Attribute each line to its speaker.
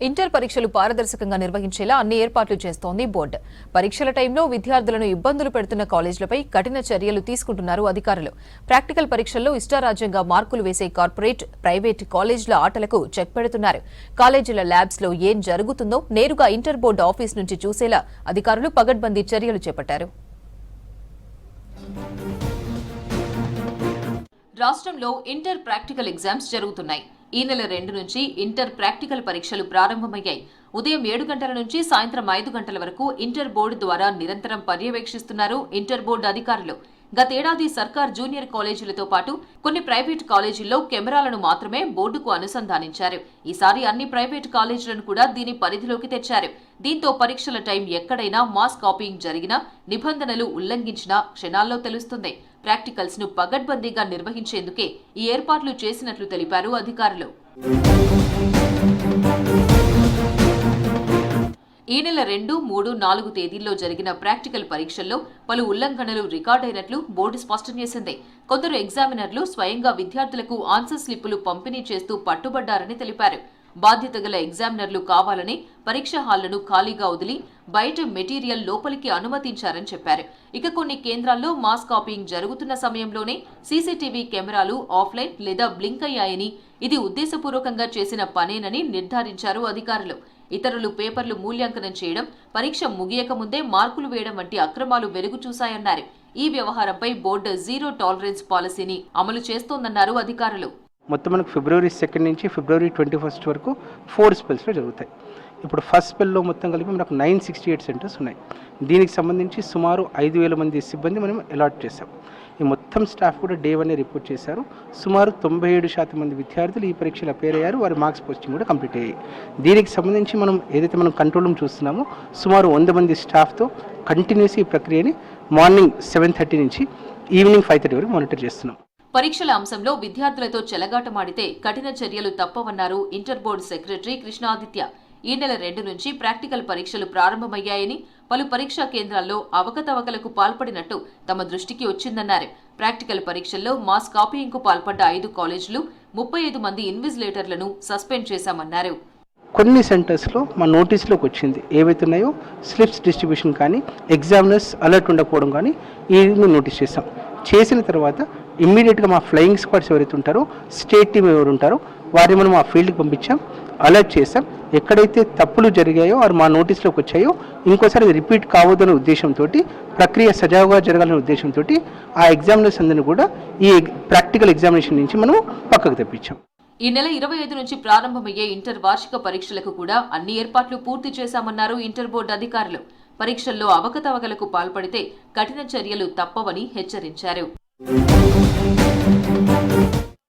Speaker 1: Inter పరీక్షలు పారదర్శకంగా నిర్వహించేలా అన్ని ఏర్పాట్లు చేస్తోంది బోర్డు. పరీక్షల టైంలో విద్యార్థులను ఇబ్బందులు పెడుతున్న కాలేజీలపై కఠిన చర్యలు తీసుకుంటున్నారు అధికారులు. ప్రాక్టికల్ పరీక్షల్లో ఇష్టారాజ్యంగా మార్కులు వేసే కార్పొరేట్, ప్రైవేట్ కాలేజీల ఆటలకు చెక్ పెడుతున్నారు. కాలేజీల ల్యాబ్స్ లో ఏం జరుగుతుందో నేరుగా ఇంటర్ బోర్డు ఆఫీస్ నుంచి చూసేలా అధికారులు పగడ్బందీ చర్యలు చేపట్టారు. రాష్ట్రంలో ఇంటర్ ప్రాక్టికల్ ఎగ్జామ్స్ జరుగుతున్నాయి. ఈ నెల 2 నుంచి ఇంటర్ ప్రాక్టికల్ పరీక్షలు ప్రారంభమయ్యాయి. ఉదయం 7 గంటల నుంచి సాయంత్రం 5 గంటల వరకు ఇంటర్ బోర్డు ద్వారా నిరంతరం పర్యవేక్షిస్తున్నారు ఇంటర్ బోర్డు అధికారులు. గతేడాది సర్కార్ జూనియర్ కాలేజీలతో పాటు కొన్ని ప్రైవేట్ కాలేజీల్లో కెమెరాలను మాత్రమే బోర్డుకు అనుసంధానించారు. ఈసారి అన్ని ప్రైవేట్ కాలేజీలను కూడా దీని పరిధిలోకి తెచ్చారు. దీంతో పరీక్షల టైం ఎక్కడైనా మాస్ కాపీయింగ్ జరిగినా, నిబంధనలు ఉల్లంఘించినా క్షణాల్లో తెలుస్తుంది. ప్రాక్టికల్స్ ను పగడ్బందీగా నిర్వహించేందుకే ఈ ఏర్పాట్లు చేసినట్లు తెలిపారు అధికారులు. ఈ నెల 2, 3, 4 తేదీల్లో జరిగిన ప్రాక్టికల్ పరీక్షల్లో పలు ఉల్లంఘనలు రికార్డైనట్లు బోర్డు స్పష్టం చేసింది. కొందరు ఎగ్జామినర్లు స్వయంగా విద్యార్థులకు ఆన్సర్ స్లిప్పులు పంపిణీ చేస్తూ పట్టుబడ్డారని తెలిపారు. బాధ్యత గల ఎగ్జామినర్లు కావాలని పరీక్ష హాళ్లను ఖాళీగా వదిలి బయట మెటీరియల్ లోపలికి అనుమతించారని చెప్పారు. ఇక కొన్ని కేంద్రాల్లో మాస్ కాపీయింగ్ జరుగుతున్న సమయంలోనే సీసీటీవీ కెమెరాలు ఆఫ్లైన్ లేదా బ్లింక్ అయ్యాయని, ఇది ఉద్దేశపూర్వకంగా చేసిన పనేనని నిర్ధారించారు అధికారులు. ఇతరులు పేపర్లు మూల్యాంకనం చేయడం, పరీక్ష ముగియక ముందే మార్కులు వేయడం వంటి అక్రమాలు వెలుగు చూశాయన్నారు. ఈ వ్యవహారంపై బోర్డు జీరో టాలరెన్స్ పాలసీని అమలు చేస్తోందన్నారు అధికారులు.
Speaker 2: మొత్తం మనకు ఫిబ్రవరి 2 నుంచి ఫిబ్రవరి 21 వరకు 4 స్పెల్స్లో జరుగుతాయి. ఇప్పుడు ఫస్ట్ స్పెల్లో మొత్తం కలిపి మనకు 968 సెంటర్స్ ఉన్నాయి. దీనికి సంబంధించి సుమారు 5,000 మంది సిబ్బంది మనం అలాట్ చేశాం. ఈ మొత్తం స్టాఫ్ కూడా డే 1 రిపోర్ట్ చేశారు. సుమారు 97% మంది విద్యార్థులు ఈ పరీక్షలు అపేర్ అయ్యారు. వారి మార్క్స్ పోస్టింగ్ కూడా కంప్లీట్ అయ్యాయి. దీనికి సంబంధించి మనం ఏదైతే మనం కంట్రోల్ రూమ్ చూస్తున్నామో సుమారు 100 మంది స్టాఫ్తో కంటిన్యూస్ ఈ ప్రక్రియని మార్నింగ్ 7:30 నుంచి ఈవినింగ్ 5:30 వరకు మానిటర్ చేస్తున్నాం.
Speaker 1: పరీక్షల అంశంలో విద్యార్థులతో చెలగాటమాడితే కఠిన చర్యలు తప్పవన్నారు ఇంటర్ బోర్డు సెక్రటరీ కృష్ణాదిత్య. ఈ నెల 2 నుంచి ప్రాక్టికల్ పరీక్షలు ప్రారంభమయ్యాయని, పలు పరీక్షా కేంద్రాల్లో అవకతవకలకు పాల్పడినట్టు తమ దృష్టికి వచ్చిందన్నారు. ప్రాక్టికల్ పరీక్షల్లో మాస్ కాపీయింగ్ కు పాల్పడ్డ 5 కాలేజీలు, 35 మంది ఇన్విజిలేటర్లను సస్పెండ్ చేశామన్నారు.
Speaker 2: కొన్ని సెంటర్స్లో మా నోటీస్లోకి వచ్చింది ఏవైతున్నాయో స్లిప్స్ డిస్ట్రిబ్యూషన్ కానీ, ఎగ్జామినర్స్ అలర్ట్ ఉండకపోవడం కానీ ఈ నోటీస్ చేశాం. చేసిన తర్వాత ఇమ్మీడియట్గా మా ఫ్లయింగ్ స్క్వాడ్స్ ఎవరైతే ఉంటారో, స్టేట్ టీమ్ ఎవరు ఉంటారో వారిని మనం ఆ ఫీల్డ్కి పంపించాం, అలర్ట్ చేశాం. ఎక్కడైతే తప్పులు జరిగాయో వారు మా నోటీస్లోకి వచ్చాయో ఇంకోసారి అది రిపీట్ కావద్దనే ఉద్దేశంతో, ప్రక్రియ సజావుగా జరగాలనే ఉద్దేశంతో ఆ ఎగ్జామినర్స్ అందరినీ కూడా ఈ ప్రాక్టికల్ ఎగ్జామినేషన్ నుంచి మనం పక్కకు తెప్పించాం.
Speaker 1: ఈ నెల 25 నుంచి ప్రారంభమయ్యే ఇంటర్ వార్షిక పరీక్షలకు కూడా అన్ని ఏర్పాట్లు పూర్తి చేశామన్నారు ఇంటర్ బోర్డు అధికారులు. పరీక్షల్లో అవకతవకలకు పాల్పడితే కఠిన చర్యలు తప్పవని హెచ్చరించారు.